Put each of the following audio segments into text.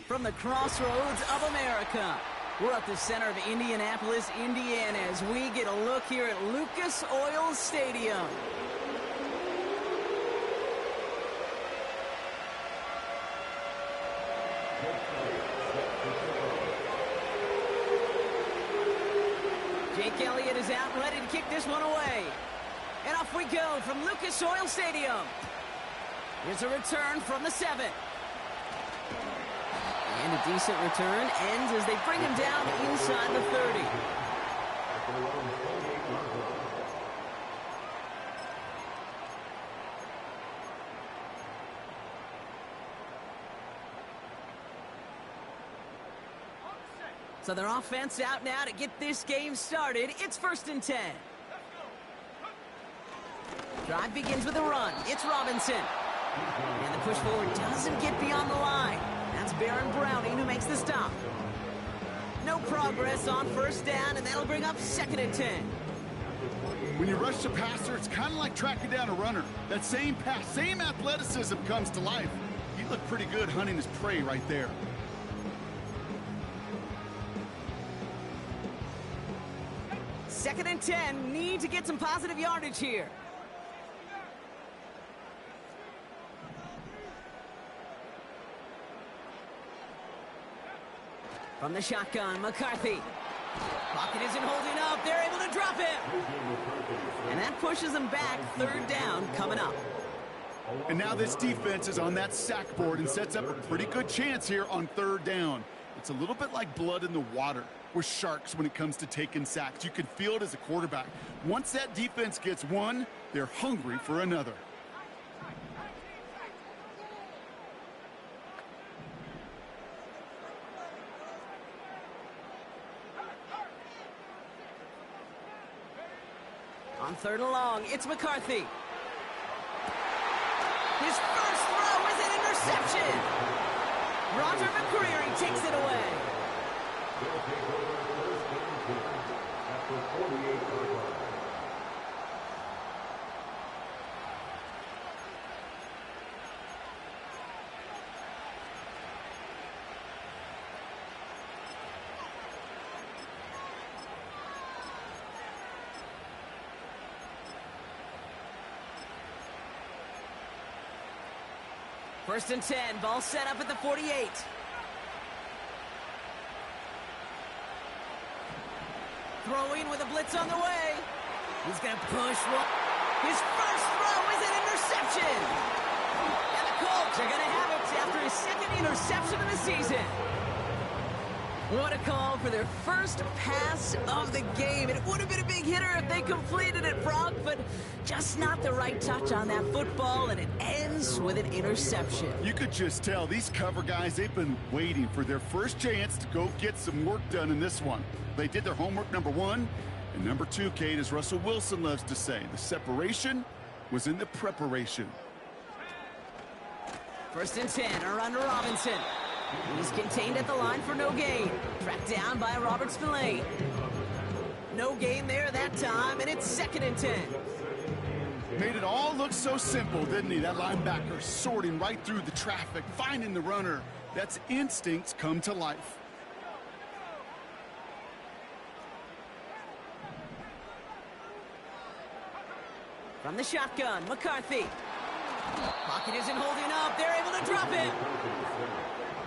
from the crossroads of America. We're at the center of Indianapolis, Indiana, as we get a look here at Lucas Oil Stadium. Jake Elliott is out and ready to kick this one away. And off we go from Lucas Oil Stadium. Here's a return from the 7. And a decent return ends as they bring him down inside the 30. So their offense out now to get this game started. It's 1st and 10. Drive begins with a run. It's Robinson. And the push forward doesn't get beyond the line. That's Baron Browning who makes the stop. No progress on 1st down, and that'll bring up 2nd and 10. When you rush the passer, it's kind of like tracking down a runner. That same pass, same athleticism comes to life. He looked pretty good hunting his prey right there. Second and 10, need to get some positive yardage here. From the shotgun, McCarthy. Pocket isn't holding up. They're able to drop him. And that pushes them back. 3rd down coming up. And now this defense is on that sack board and sets up a pretty good chance here on 3rd down. It's a little bit like blood in the water. We're sharks when it comes to taking sacks. You can feel it as a quarterback. Once that defense gets one, they're hungry for another. On 3rd and long, it's McCarthy. His first throw is an interception. Roger McCreary takes it away. First and 10, ball set up at the 48. Throwing with a blitz on the way. He's going to push. His first throw is an interception. And the Colts are going to have it after his 2nd interception of the season. What a call for their first pass of the game. It would have been a big hitter if they completed it, Brock, but just not the right touch on that football, and it ends with an interception. You could just tell these cover guys, they've been waiting for their first chance to go get some work done in this one. They did their homework, number 1. And number 2, Kate, as Russell Wilson loves to say, the separation was in the preparation. 1st and 10, a run to Robinson. He's contained at the line for no gain. Tracked down by Robert Spillane. No gain there that time, and it's 2nd and 10. Made it all look so simple, didn't he? That linebacker sorting right through the traffic, finding the runner. That's instincts come to life. From the shotgun, McCarthy. Pocket isn't holding up. They're able to drop it.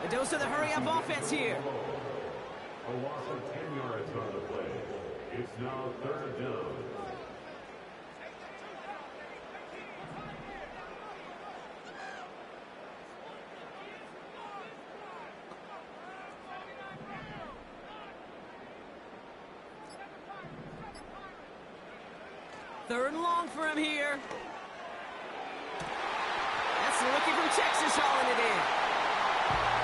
A dose of the hurry-up offense here. A loss of 10 yards on the play. It's now 3rd down. Third and long for him here. That's the rookie from Texas hauling it in.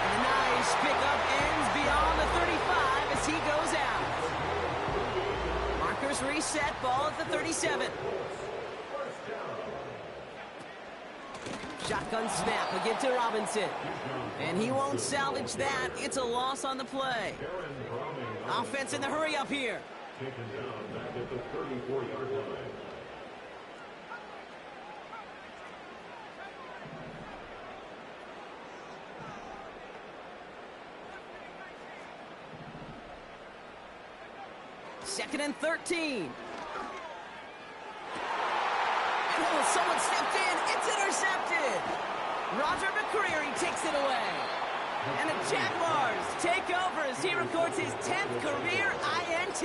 And a nice pickup ends beyond the 35 as he goes out. Markers reset, ball at the 37. Shotgun snap, we give to Robinson. And he won't salvage that. It's a loss on the play. Offense in the hurry up here. Taken down back at the 34-yard line. 2nd and 13. Oh, someone stepped in. It's intercepted. Roger McCreary takes it away. And the Jaguars take over as he records his 10th career INT.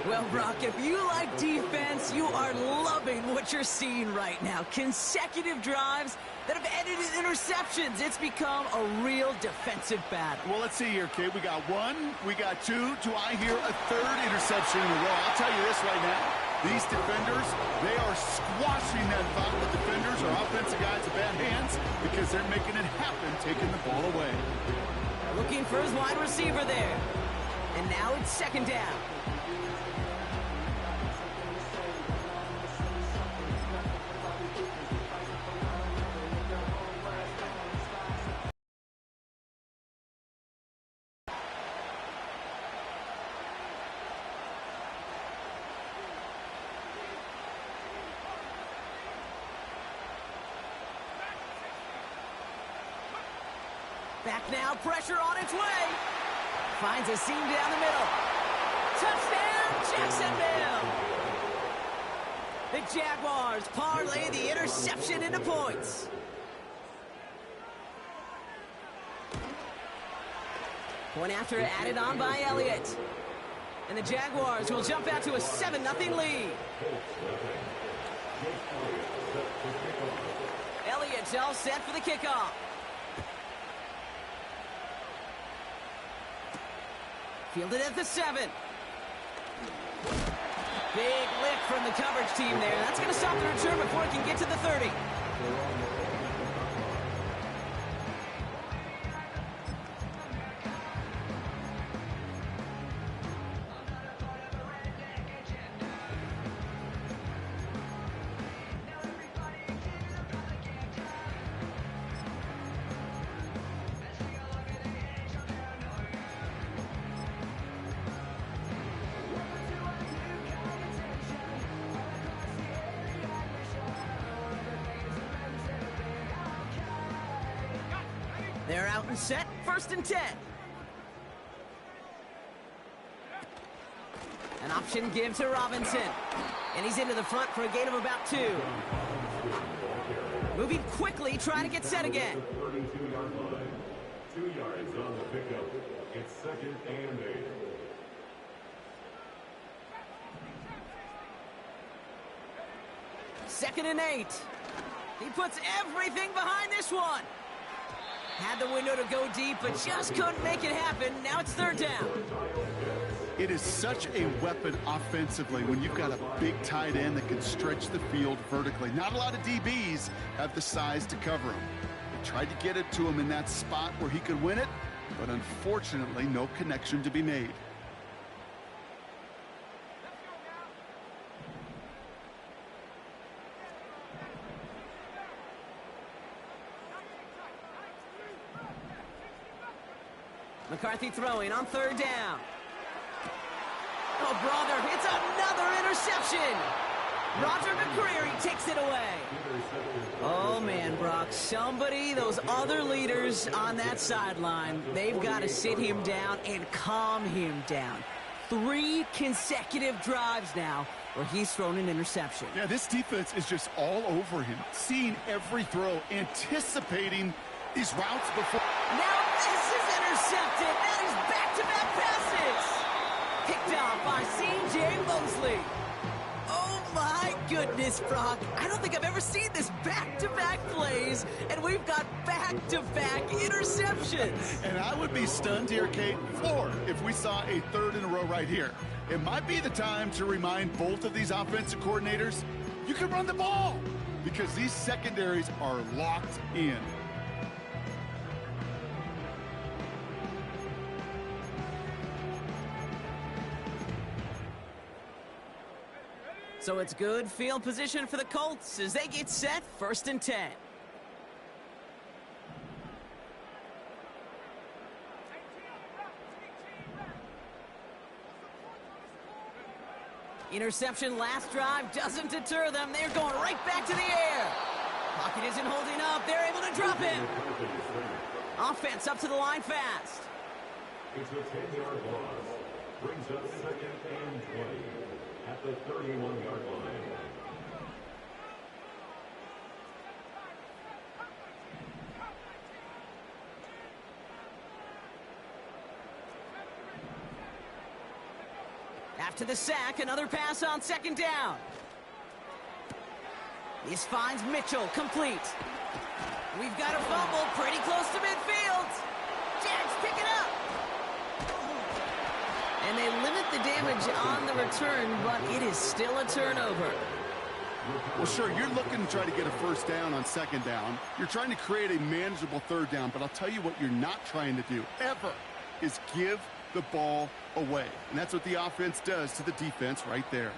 Well, Brock, if you like defense, you are loving what you're seeing right now. Consecutive drives that have ended in interceptions. It's become a real defensive battle. Well, let's see here, kid. We got one, we got two. Do I hear a third interception in a row? I'll tell you this right now. These defenders, they are squashing that thought that defenders or offensive guys in bad hands because they're making it happen, taking the ball away. Looking for his wide receiver there. And now it's 2nd down. Back now, pressure on its way. Finds a seam down the middle. Touchdown, Jacksonville! The Jaguars parlay the interception into points. Point after added on by Elliott. And the Jaguars will jump out to a 7-0 lead. Elliott's all set for the kickoff. Fielded at the 7. Big lift from the coverage team there. That's going to stop the return before it can get to the 30. They're out and set, 1st and 10. An option give to Robinson. And he's into the front for a gain of about 2. Moving quickly, trying to get set again. 32-yard line. 2 yards on the pickup. It's 2nd and 8. 2nd and 8. He puts everything behind this one. Had the window to go deep, but just couldn't make it happen. Now it's 3rd down. It is such a weapon offensively when you've got a big tight end that can stretch the field vertically. Not a lot of DBs have the size to cover him. They tried to get it to him in that spot where he could win it, but unfortunately, no connection to be made. McCarthy throwing on 3rd down. Oh, brother, it's another interception. Roger McCreary takes it away. Oh, man, Brock, somebody, those other leaders on that sideline, they've got to sit him down and calm him down. 3 consecutive drives now where he's thrown an interception. Yeah, this defense is just all over him, seeing every throw, anticipating these routes before. Now this is intercepted. That is back-to-back passes. Picked off by C.J. Mosley. Oh, my goodness, Brock. I don't think I've ever seen this back-to-back plays, and we've got back-to-back interceptions. And I would be stunned here, Kate, if we saw a 3rd in a row right here. It might be the time to remind both of these offensive coordinators, you can run the ball, because these secondaries are locked in. So it's good field position for the Colts as they get set, 1st and 10. Interception last drive doesn't deter them. They're going right back to the air. Pocket isn't holding up. They're able to drop him. Offense up to the line fast. It's a 10-yard loss. brings up 2nd and 20 at the 31-yard line. After the sack, another pass on 2nd down. This finds Mitchell, complete. We've got a fumble pretty close to midfield. Jags pick it up. And they limit the damage on the return, but it is still a turnover. Well, sure, you're looking to try to get a 1st down on 2nd down. You're trying to create a manageable 3rd down, but I'll tell you what you're not trying to do, ever, is give the ball away. And that's what the offense does to the defense right there.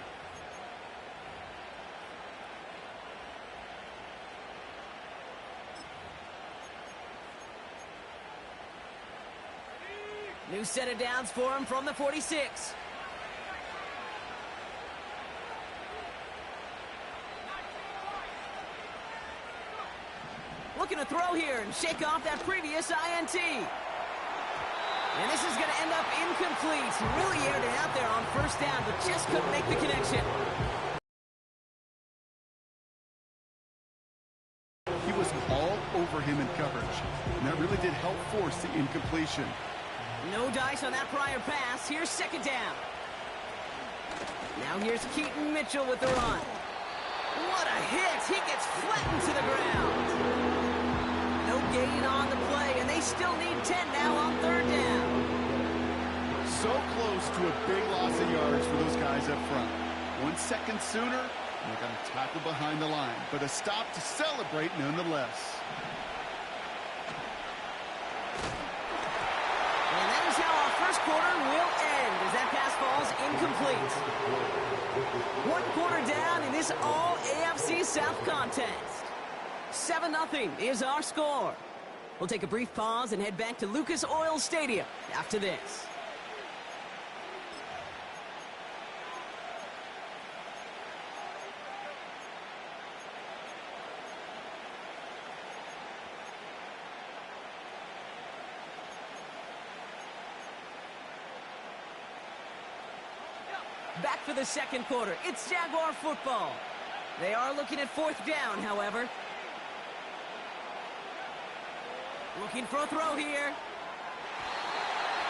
New set of downs for him from the 46. Looking to throw here and shake off that previous INT. And this is going to end up incomplete. He really aired it out there on 1st down, but just couldn't make the connection. He was all over him in coverage, and that really did help force the incompletion. No dice on that prior pass. Here's 2nd down. Now here's Keaton Mitchell with the run. What a hit. He gets flattened to the ground. No gain on the play, and they still need 10 now on 3rd down. So close to a big loss of yards for those guys up front. 1 second sooner, and they got a tackle behind the line, but a stop to celebrate nonetheless. And that is how our 1st quarter will end as that pass falls incomplete. 1 quarter down in this all AFC South contest. 7-0 is our score. We'll take a brief pause and head back to Lucas Oil Stadium after this. Back for the 2nd quarter. It's Jaguar football. They are looking at 4th down, however. Looking for a throw here.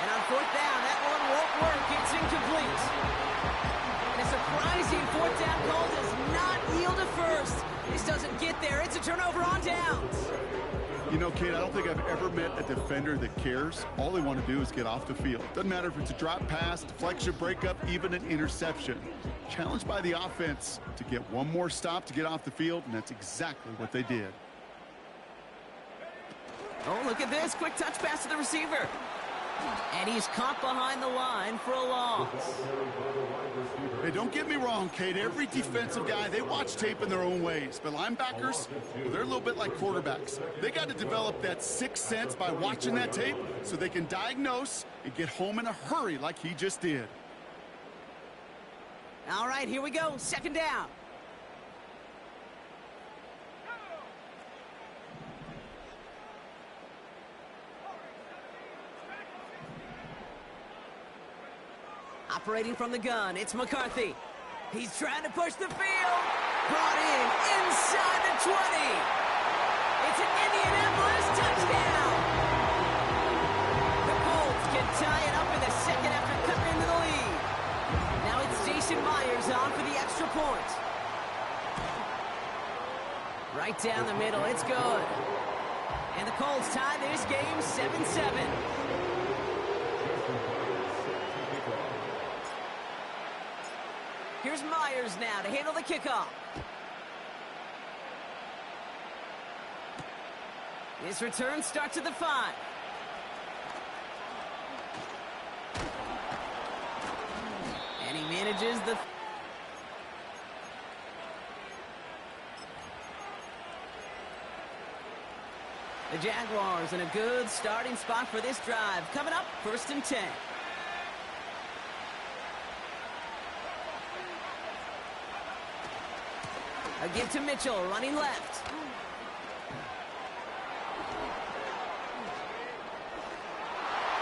And on 4th down, that one won't work. It's incomplete. And a surprising 4th down call does not yield a 1st. This doesn't get there. It's a turnover on downs. You know, Kate, I don't think I've ever met a defender that cares. All they want to do is get off the field. Doesn't matter if it's a drop pass, deflection, breakup, even an interception. Challenged by the offense to get one more stop to get off the field, and that's exactly what they did. Oh, look at this. Quick touch pass to the receiver. And he's caught behind the line for a loss. Hey, don't get me wrong, Kate. Every defensive guy, they watch tape in their own ways. But linebackers, well, they're a little bit like quarterbacks. They got to develop that sixth sense by watching that tape so they can diagnose and get home in a hurry like he just did. All right, here we go. 2nd down. Operating from the gun, it's McCarthy. He's trying to push the field. Brought in inside the 20. It's an Indianapolis touchdown. The Colts can tie it up in the 2nd after cutting into the lead. Now it's Jason Myers on for the extra point. Right down the middle, it's good. And the Colts tie this game 7-7. Here's Myers now to handle the kickoff. His return starts at the 5. And he manages the... The Jaguars in a good starting spot for this drive. Coming up, 1st and 10. A give to Mitchell, running left.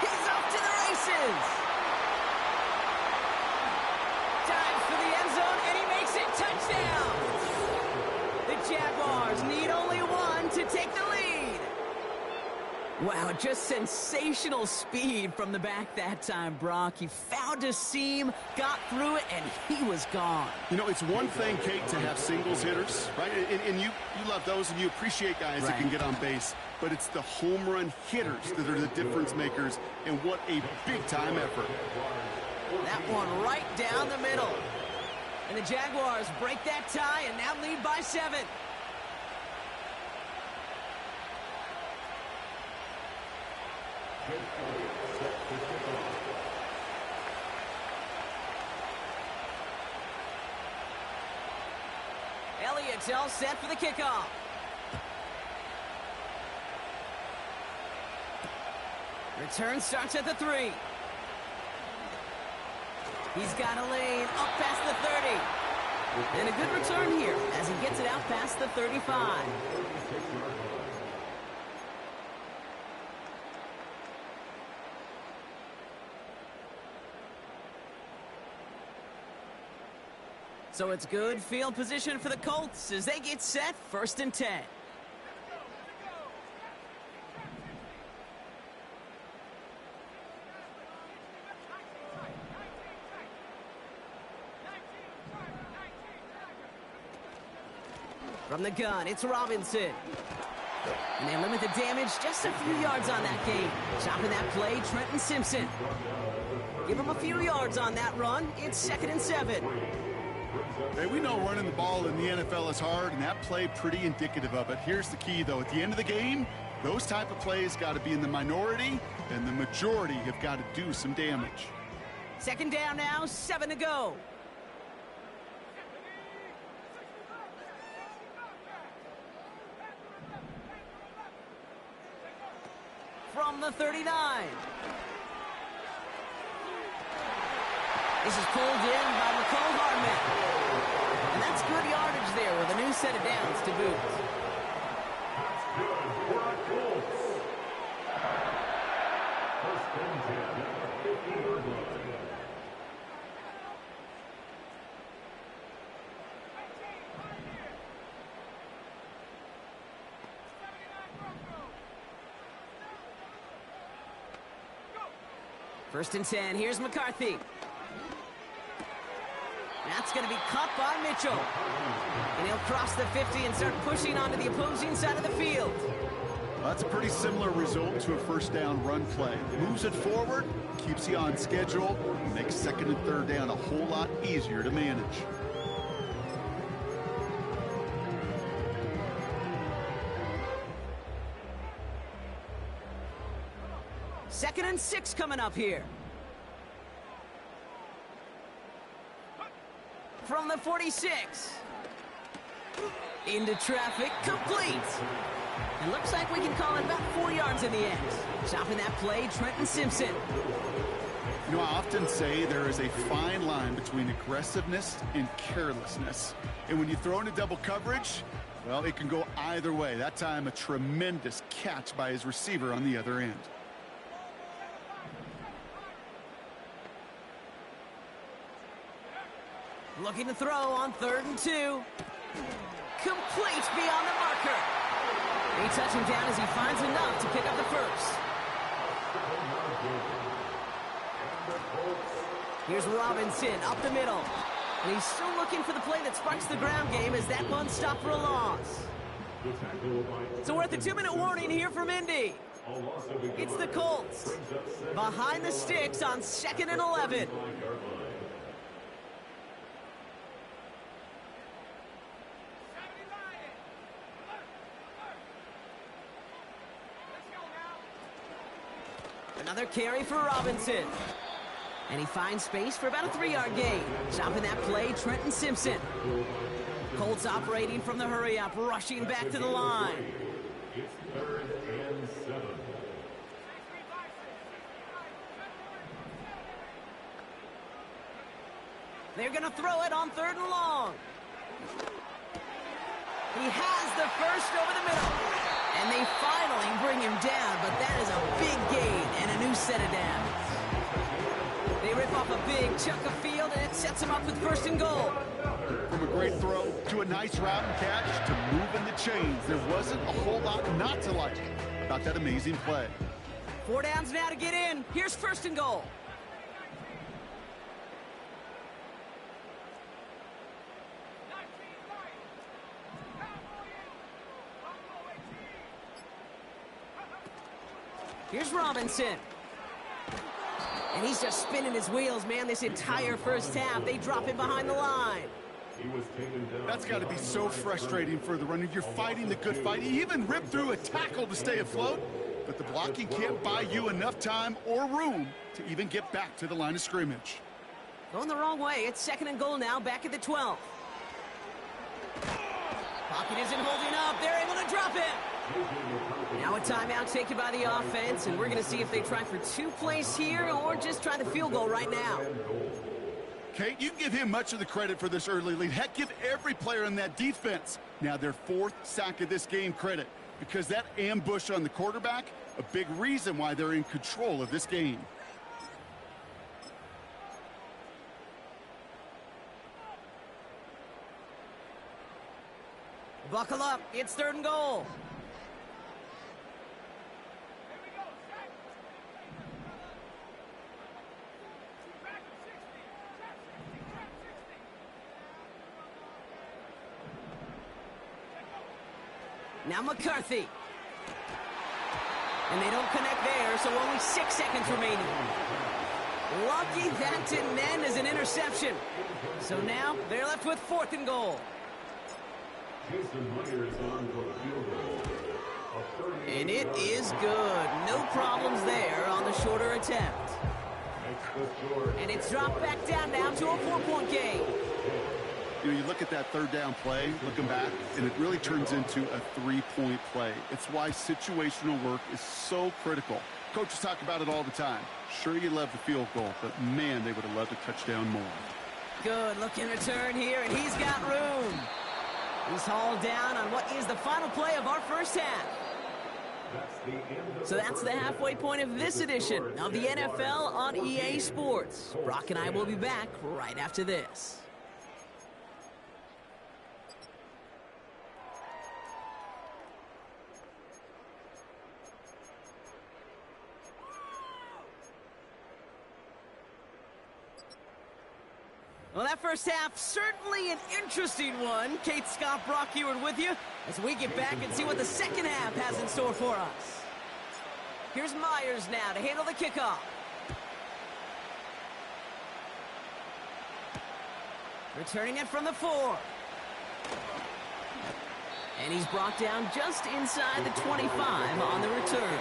He's off to the races. Jaguars need only one to take the lead. Wow, just sensational speed from the back that time, Brock. He found a seam, got through it, and he was gone. You know, it's one thing, Kate, to have singles hitters, right? And you love those, and you appreciate guys that can get on base. But it's the home run hitters that are the difference makers, and what a big-time effort. That one right down the middle. And the Jaguars break that tie and now lead by 7. Elliott's all set for the kickoff. Return starts at the 3. He's got a lane up past the 30. And a good return here as he gets it out past the 35. So it's good field position for the Colts as they get set 1st and 10. From the gun, it's Robinson. And they limit the damage just a few yards on that game. Chopping that play, Trenton Simpson. Give him a few yards on that run. It's 2nd and 7. Hey, we know running the ball in the NFL is hard, and that play pretty indicative of it. Here's the key, though. At the end of the game, those type of plays got to be in the minority, and the majority have got to do some damage. 2nd down now, 7 to go. From the 39. This is pulled in by McCole Hardman. And that's good yardage there with a new set of downs to boot. First and 10, here's McCarthy. That's going to be caught by Mitchell. And he'll cross the 50 and start pushing onto the opposing side of the field. Well, that's a pretty similar result to a 1st down run play. Moves it forward, keeps you on schedule, makes 2nd and 3rd down a whole lot easier to manage. Second and 6 coming up here. From the 46. Into traffic, complete. It looks like we can call it about 4 yards in the end. Chopping that play, Trenton Simpson. You know, I often say there is a fine line between aggressiveness and carelessness. And when you throw into double coverage, well, it can go either way. That time, a tremendous catch by his receiver on the other end. Looking to throw on 3rd and 2. Complete beyond the marker. They touch him down as he finds enough to pick up the first. Here's Robinson up the middle. And he's still looking for the play that sparks the ground game as that one stopped for a loss. So we're at the 2-minute warning here from Indy. It's the Colts. Behind the sticks on 2nd and 11. Another carry for Robinson. And he finds space for about a 3-yard gain. Chopping that play, Trenton Simpson. Colts operating from the hurry-up, rushing back to the line. It's 3rd and 7. They're going to throw it on 3rd and long. He has the first over the middle. And they finally bring him down, but that is a big gain and a new set of downs. They rip off a big chunk of field, and it sets him up with first and goal. From a great throw to a nice route and catch to moving the chains, there wasn't a whole lot not to like about that amazing play. 4 downs now to get in. Here's first and goal. Here's Robinson. And he's just spinning his wheels, man, this entire first half. They drop him behind the line. That's got to be so frustrating for the runner. You're fighting the good fight. He even ripped through a tackle to stay afloat, but the blocking can't buy you enough time or room to even get back to the line of scrimmage. Going the wrong way. It's second and goal now, back at the 12. Pocket isn't holding up. They're able to drop it. Now a timeout taken by the offense, and we're going to see if they try for 2 plays here or just try the field goal right now. Kate, you can give him much of the credit for this early lead. Heck, give every player in that defense now their 4th sack of this game credit, because that ambush on the quarterback, a big reason why they're in control of this game. Buckle up. It's third and goal. Now McCarthy. And they don't connect there, so only 6 seconds remaining. Lucky that didn't end as an interception. So now they're left with 4th and goal. And it is good. No problems there on the shorter attempt. And it's dropped back down now to a 4-point game. You know, you look at that third down play, looking back, and it really turns into a 3-point play. It's why situational work is so critical. Coaches talk about it all the time. Sure, you love the field goal, but man, they would have loved a touchdown more. Good looking return here, and he's got room. He's hauled down on what is the final play of our first half. So that's the halfway point of this edition of the NFL on EA Sports. Brock and I will be back right after this. Well, that first half, certainly an interesting one. Kate, Scott, Brock Eward with you as we get back and see what the second half has in store for us. Here's Myers now to handle the kickoff. Returning it from the 4. And he's brought down just inside the 25 on the return.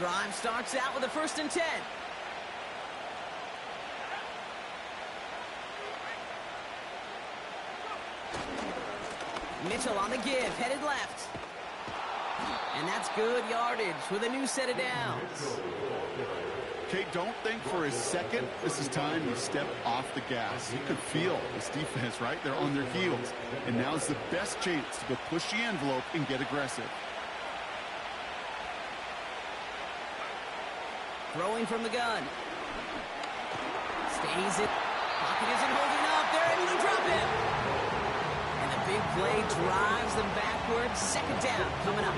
Drive starts out with a 1st and 10. Mitchell on the give, headed left. And that's good yardage with a new set of downs. Kate, don't think for a second this is time you step off the gas. You could feel this defense, right? They're on their heels. And now's the best chance to go push the envelope and get aggressive. Throwing from the gun. Stays it. Pocket isn't holding up. They're able to drop him. And the big play drives them backwards. Second down coming up.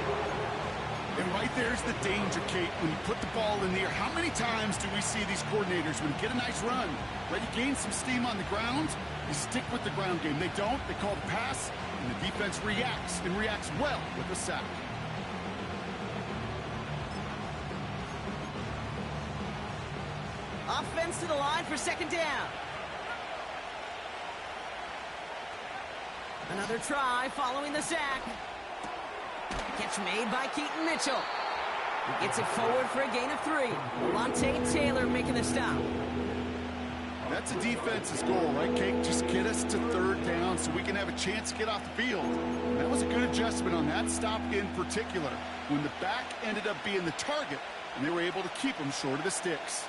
And right there's the danger, Kate. When you put the ball in the air, how many times do we see these coordinators, when you get a nice run, ready to gain some steam on the ground, you stick with the ground game. They don't. They call the pass, and the defense reacts, and reacts well with a sack. Offense to the line for second down. Another try following the sack. Catch made by Keaton Mitchell. He gets it forward for a gain of 3. Lante Taylor making the stop. That's a defense's goal, right, Kate? Just get us to third down so we can have a chance to get off the field. That was a good adjustment on that stop in particular, when the back ended up being the target, and they were able to keep him short of the sticks.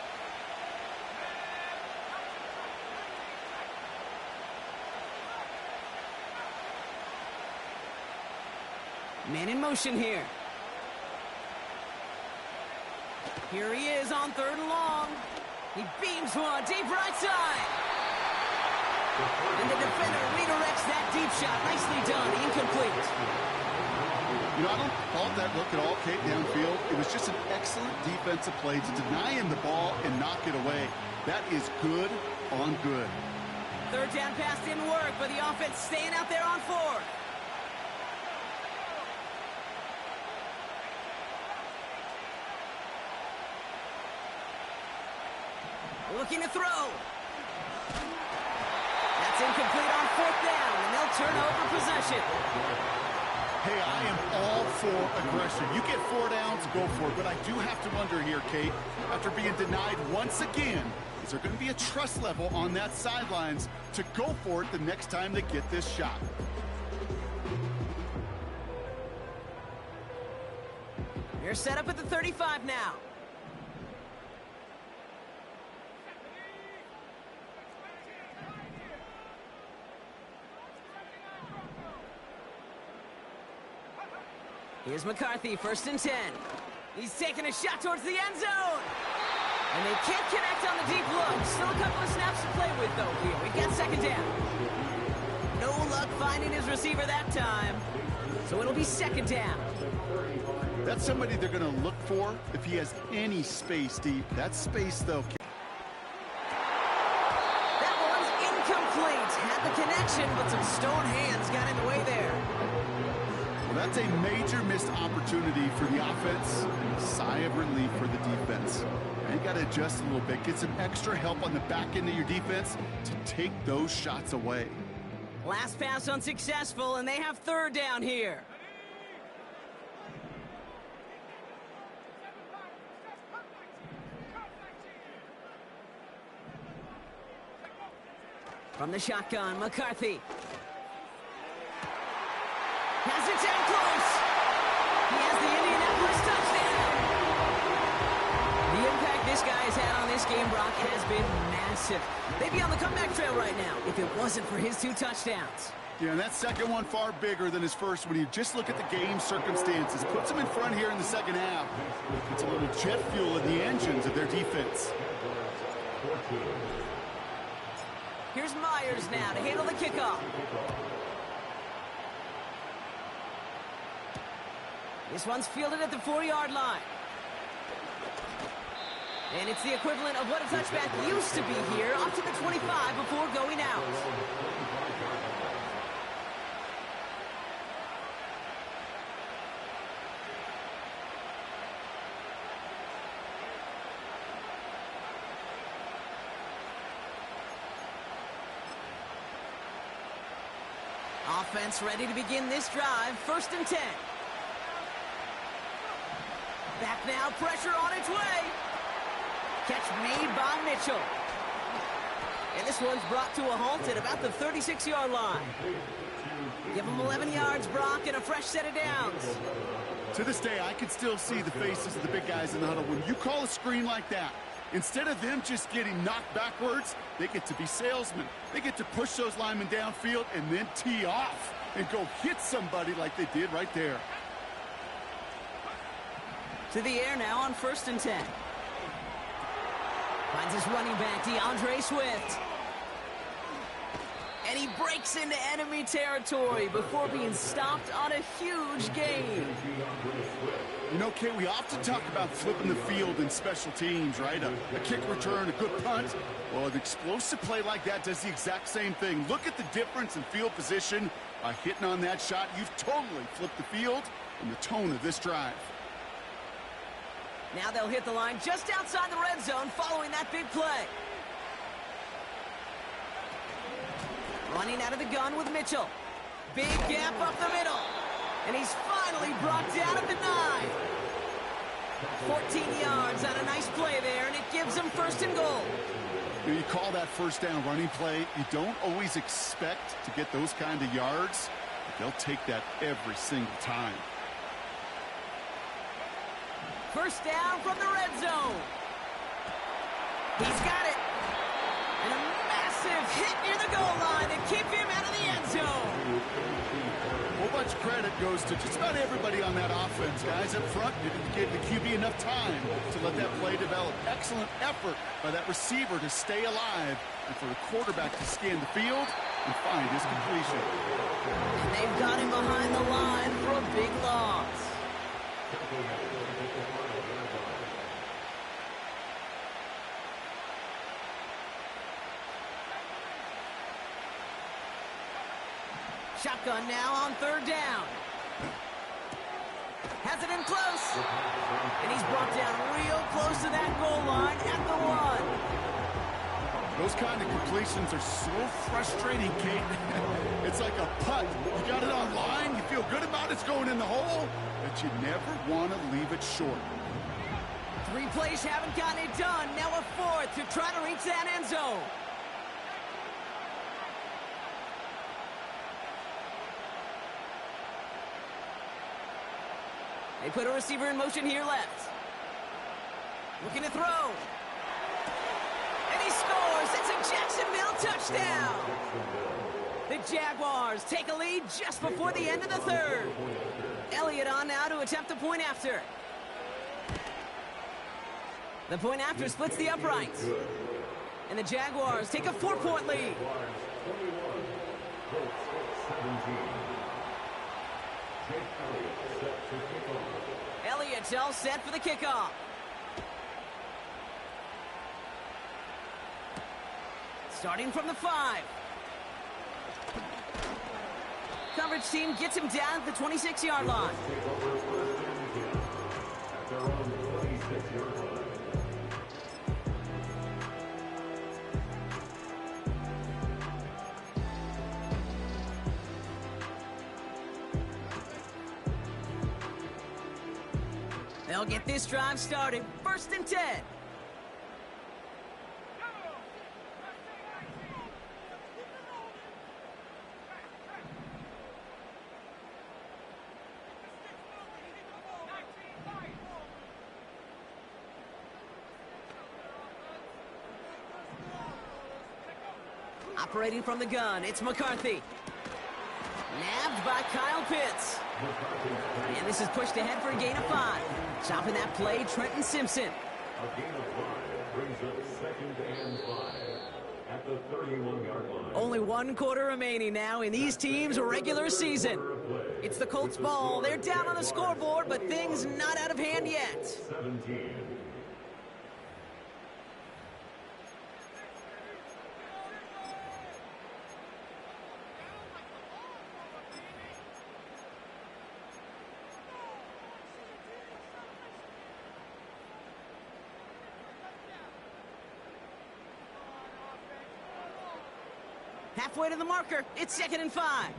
Man in motion here. Here he is on 3rd and long. He beams one deep right side. And the defender redirects that deep shot. Nicely done. Incomplete. You know, I don't fault that look at all, Kate, downfield. It was just an excellent defensive play to deny him the ball and knock it away. That is good on good. 3rd down pass didn't work, but the offense staying out there on 4th. Looking to throw. That's incomplete on 4th down, and they'll turn over possession. Hey, I am all for aggression. You get 4 downs, go for it. But I do have to wonder here, Kate, after being denied once again, is there going to be a trust level on that sidelines to go for it the next time they get this shot? They're set up at the 35 now. Here's McCarthy, 1st and 10. He's taking a shot towards the end zone. And they can't connect on the deep look. Still a couple of snaps to play with, though, here. We've got 2nd down. No luck finding his receiver that time. So it'll be 2nd down. That's somebody they're going to look for if he has any space deep. That space, though. That one's incomplete. Had the connection, but some stone hands got in the way there. Well, that's a major missed opportunity for the offense and a sigh of relief for the defense. Now you got to adjust a little bit, get some extra help on the back end of your defense to take those shots away. Last pass unsuccessful, and they have 3rd down here. From the shotgun, McCarthy. Has it down close. He has the Indianapolis touchdown. The impact this guy has had on this game, Brock, has been massive. They'd be on the comeback trail right now if it wasn't for his 2 touchdowns. Yeah, and that second one far bigger than his first when you just look at the game circumstances. Puts them in front here in the 2nd half. It's a little jet fuel in the engines of their defense. Here's Myers now to handle the kickoff. This one's fielded at the 4-yard line. And it's the equivalent of what a touchback used to be here, up to the 25 before going out. Offense ready to begin this drive. 1st and 10. Back now, pressure on its way. Catch made by Mitchell. And this one's brought to a halt at about the 36-yard line. Give him 11 yards, Brock, and a fresh set of downs. To this day, I can still see the faces of the big guys in the huddle. When you call a screen like that, instead of them just getting knocked backwards, they get to be salesmen. They get to push those linemen downfield and then tee off and go hit somebody like they did right there. To the air now on 1st and 10. Finds his running back, DeAndre Swift. And he breaks into enemy territory before being stopped on a huge gain. You know, Kate, we often talk about flipping the field in special teams, right? A kick return, a good punt. Well, an explosive play like that does the exact same thing. Look at the difference in field position by hitting on that shot. You've totally flipped the field and the tone of this drive. Now they'll hit the line just outside the red zone following that big play. Running out of the gun with Mitchell. Big gap up the middle. And he's finally brought down at the 9. 14 yards on a nice play there, and it gives them 1st and goal. You call that 1st down running play. You don't always expect to get those kind of yards, but they'll take that every single time. 1st down from the red zone. He's got it. And a massive Big hit near the goal line to keep him out of the end zone. A whole bunch of credit goes to just about everybody on that offense. Guys up front didn't give the QB enough time to let that play develop. Excellent effort by that receiver to stay alive and for the quarterback to scan the field and find his completion. And they've got him behind the line for a big loss. Shotgun now on third down. Has it in close. And he's brought down real close to that goal line at the 1. Those kind of completions are so frustrating, Kate. It's like a putt. You got it on line, you feel good about it's going in the hole, but you never want to leave it short. 3 plays haven't gotten it done. Now a 4th to try to reach that end zone. They put a receiver in motion here left. Looking to throw. And he scores. It's a Jacksonville touchdown. The Jaguars take a lead just before the end of the 3rd. Elliott on now to attempt the point after. The point after splits the uprights. And the Jaguars take a 4-point lead. Elliott's all set for the kickoff. Starting from the 5. Coverage team gets him down at the 26-yard line. They'll get this drive started. 1st and 10. Operating from the gun, it's McCarthy. Nabbed by Kyle Pitts. And this is pushed ahead for a gain of 5. Stopping that play, Trenton Simpson. A gain of 5 brings up 2nd and 5 at the 31-yard line. Only 1 quarter remaining now in these teams' regular season. It's the Colts' ball. They're down on the scoreboard, but things not out of hand yet. 17. Halfway to the marker. It's 2nd and 5.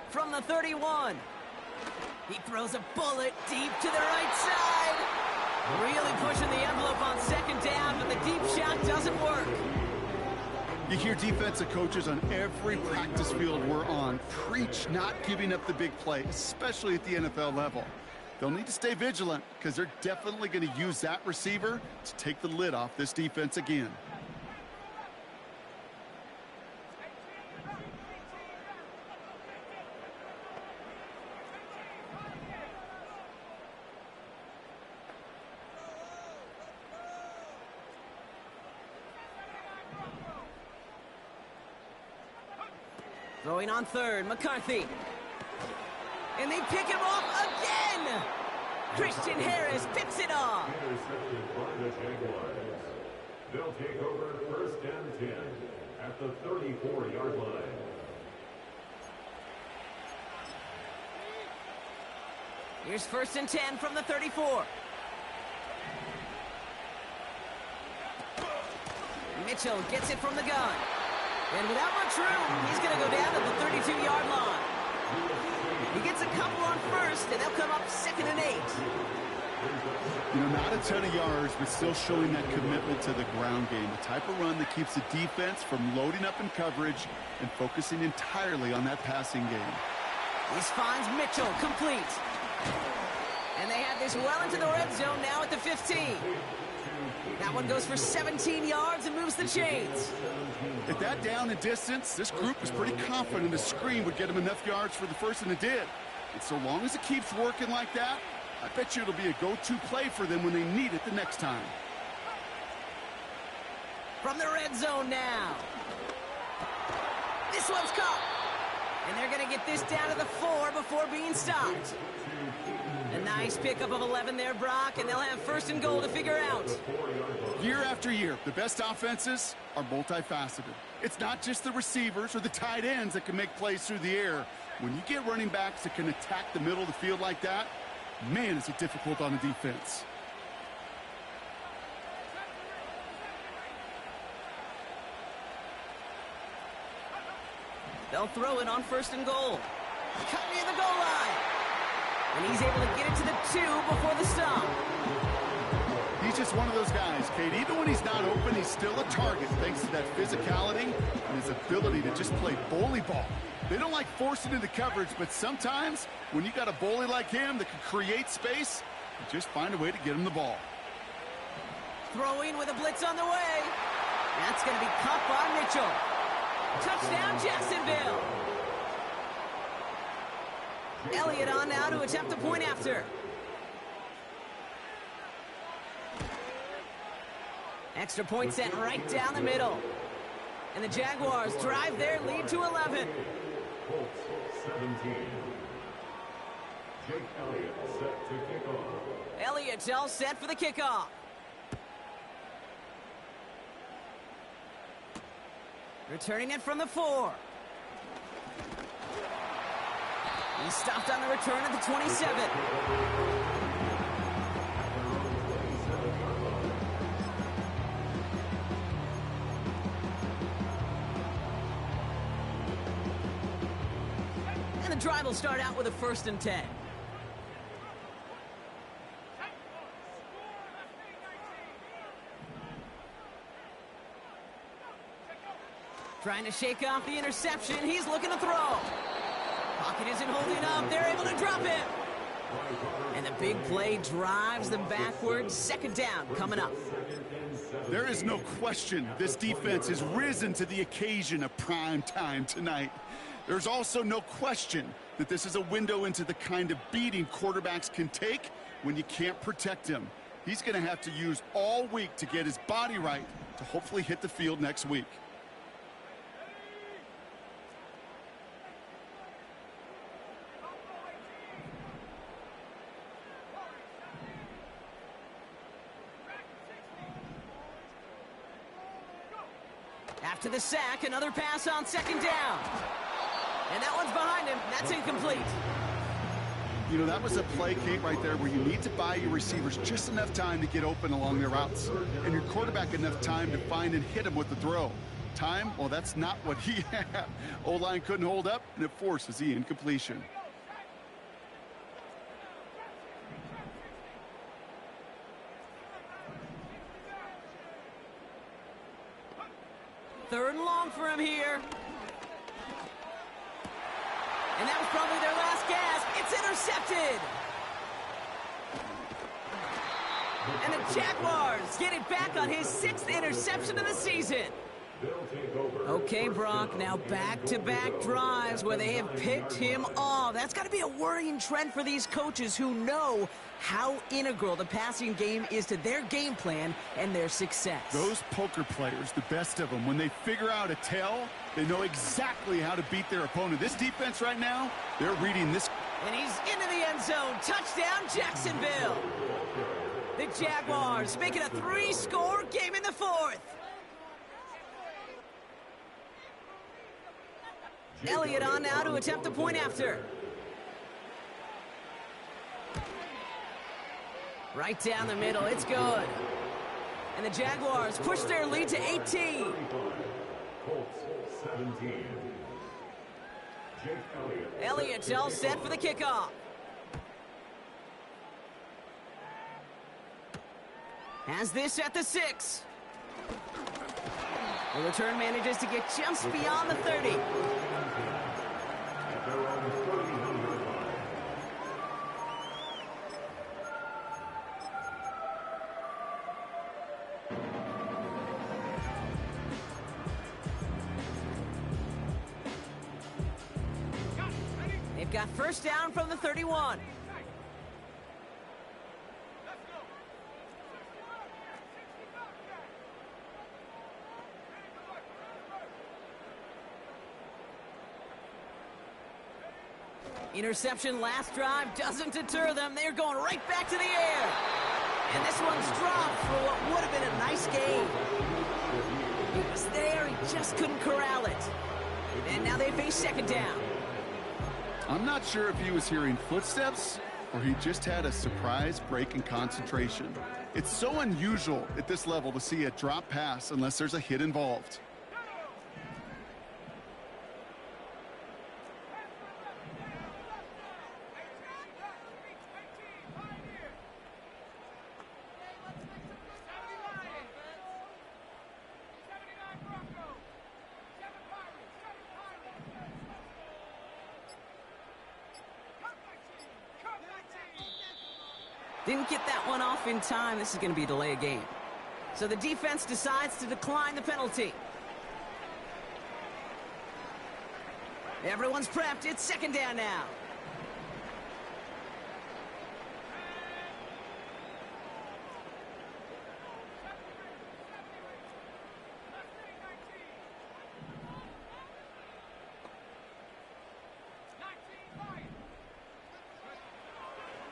From the 31. He throws a bullet deep to the right side. Really pushing the envelope on 2nd down, but the deep shot doesn't work. You hear defensive coaches on every practice field we're on preach not giving up the big play, especially at the NFL level. They'll need to stay vigilant because they're definitely going to use that receiver to take the lid off this defense again. Throwing on 3rd, McCarthy. And they pick him off again! Christian Harris picks it off. Intercepted by the Jaguars. They'll take over 1st and 10 at the 34-yard line. Here's 1st and 10 from the 34. Mitchell gets it from the gun. And without much room, he's going to go down to the 32-yard line. He gets a couple on 1st, and they'll come up 2nd and 8. You know, not a ton of yards, but still showing that commitment to the ground game. The type of run that keeps the defense from loading up in coverage and focusing entirely on that passing game. This finds Mitchell complete. And they have this well into the red zone now at the 15. That one goes for 17 yards and moves the chains. At that down and distance, this group was pretty confident a screen would get them enough yards for the first, and it did. And so long as it keeps working like that, I bet you it'll be a go-to play for them when they need it the next time. From the red zone now. This one's caught. And they're going to get this down to the 4 before being stopped. A nice pickup of 11 there, Brock, and they'll have first and goal to figure out. Year after year, the best offenses are multifaceted. It's not just the receivers or the tight ends that can make plays through the air. When you get running backs that can attack the middle of the field like that, man, is it difficult on the defense. They'll throw it on first and goal. Cut near the goal line. And he's able to get it to the 2 before the stop. He's just one of those guys, Kate. Even when he's not open, he's still a target thanks to that physicality and his ability to just play bully ball. They don't like forcing into coverage, but sometimes when you got a bully like him that can create space, you just find a way to get him the ball. Throwing with a blitz on the way. That's going to be caught by Mitchell. Touchdown, Jacksonville. Elliott on now to attempt the point after. Extra point sent right down the middle. And the Jaguars drive their lead to 11. Colts 17. Jake Elliott set to kick off. Elliott's all set for the kickoff. Returning it from the 4. He stopped on the return at the 27. And the drive will start out with a 1st and 10. Trying to shake off the interception. He's looking to throw. Pocket isn't holding up. They're able to drop it. And the big play drives them backwards. 2nd down coming up. There is no question this defense has risen to the occasion of prime time tonight. There's also no question that this is a window into the kind of beating quarterbacks can take when you can't protect him. He's going to have to use all week to get his body right to hopefully hit the field next week. After the sack, another pass on 2nd down. And that one's behind him. That's incomplete. You know, that was a play, Kate, right there where you need to buy your receivers just enough time to get open along their routes. And your quarterback enough time to find and hit him with the throw. Time, well, that's not what he had. O-line couldn't hold up, and it forces the incompletion. Third and long for him here. And that was probably their last gasp. It's intercepted. And the Jaguars get it back on his 6th interception of the season. Okay, Brock, now back-to-back drives where they have picked him off. That's got to be a worrying trend for these coaches who know how integral the passing game is to their game plan and their success. Those poker players, the best of them, when they figure out a tell, they know exactly how to beat their opponent. This defense right now, they're reading this. And he's into the end zone. Touchdown, Jacksonville. The Jaguars make it a 3-score game in the 4th. Elliott on now to attempt the point after. Right down the middle. It's good. And the Jaguars push their lead to 18. Colts 17. Jake Elliott. Elliott's all set for the kickoff. Has this at the 6. The return manages to get just beyond the 30. They've got first down from the 31. Interception last drive doesn't deter them. They're going right back to the air. And this one's dropped for what would have been a nice gain. He was there, he just couldn't corral it. And now they face second down. I'm not sure if he was hearing footsteps or he just had a surprise break in concentration. It's so unusual at this level to see a drop pass unless there's a hit involved. Didn't get that one off in time. This is going to be a delay of game. So the defense decides to decline the penalty. Everyone's prepped. It's second down now.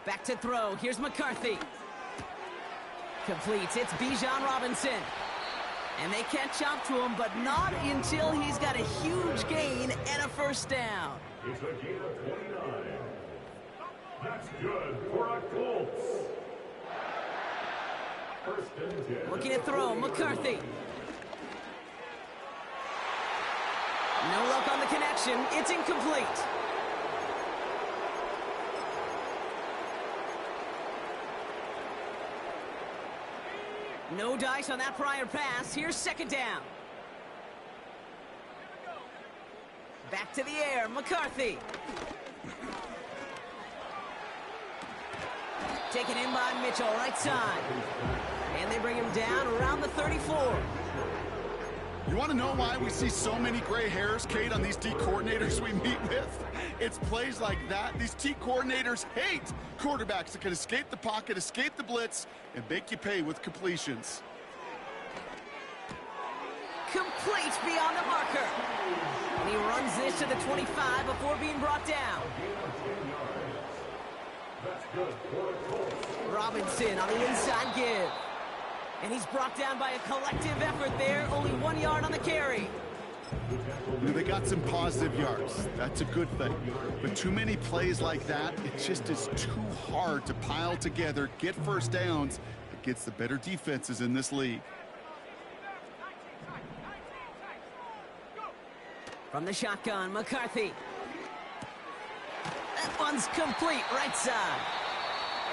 Back to throw. Here's McCarthy. Completes. It's Bijan Robinson. And they catch up to him, but not until he's got a huge gain and a first down. It's a gain of 29. That's good for a Colts. First and 10. Looking to throw. McCarthy. No luck on the connection. It's incomplete. No dice on that prior pass. Here's second down. Back to the air. McCarthy. Taken in by Mitchell, right side. And they bring him down around the 34. You want to know why we see so many gray hairs, Kate, on these D coordinators we meet with? It's plays like that. These D coordinators hate quarterbacks that can escape the pocket, escape the blitz, and make you pay with completions. Complete beyond the marker. And he runs this to the 25 before being brought down. Robinson on the inside give. And he's brought down by a collective effort there. Only 1 yard on the carry. You know, they got some positive yards. That's a good thing. But too many plays like that, it just is too hard to pile together, get first downs against the better defenses in this league. From the shotgun, McCarthy. That one's complete, right side.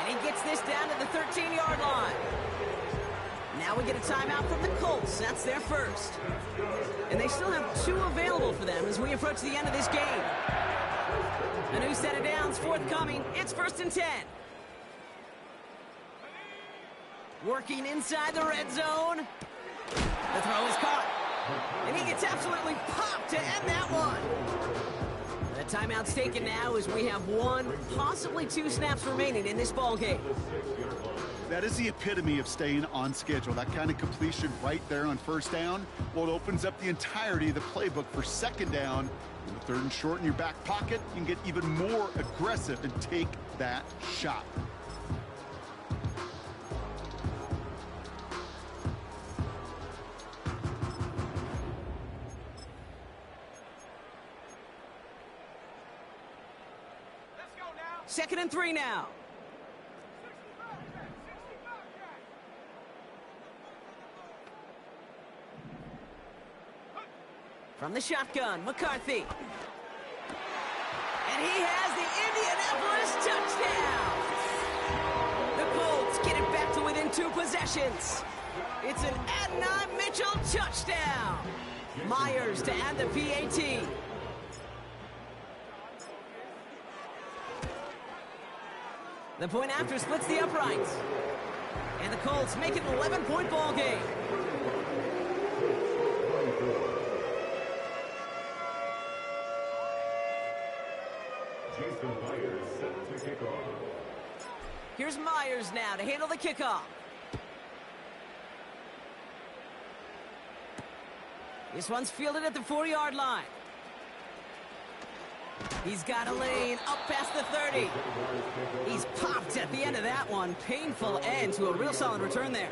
And he gets this down to the 13-yard line. Now we get a timeout from the Colts. That's their first. And they still have 2 available for them as we approach the end of this game. A new set of downs forthcoming. It's first and 10. Working inside the red zone. The throw is caught. And he gets absolutely popped to end that one. The timeout's taken now as we have 1, possibly 2 snaps remaining in this ballgame. That is the epitome of staying on schedule. That kind of completion right there on first down. Well, it opens up the entirety of the playbook for second down. In the third and short in your back pocket, you can get even more aggressive and take that shot. Second and 3 now. From the shotgun, McCarthy. And he has the Indianapolis touchdown. The Colts get it back to within 2 possessions. It's an Adonai Mitchell touchdown. Myers to add the PAT. The point after splits the uprights. And the Colts make it an 11-point ball game. Jason Myers set to kick off. Here's Myers now to handle the kickoff. This one's fielded at the 4-yard line. He's got a lane up past the 30. He's popped at the end of that one. Painful end to a real solid return there.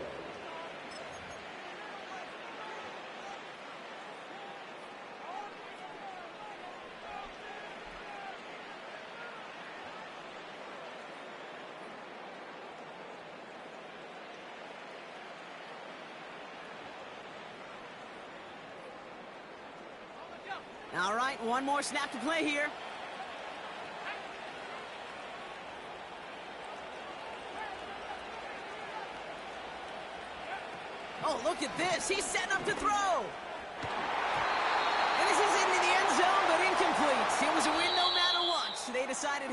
All right, one more snap to play here. Oh, look at this. He's setting up to throw. And this is into the end zone, but incomplete. It was a win no matter what. They decided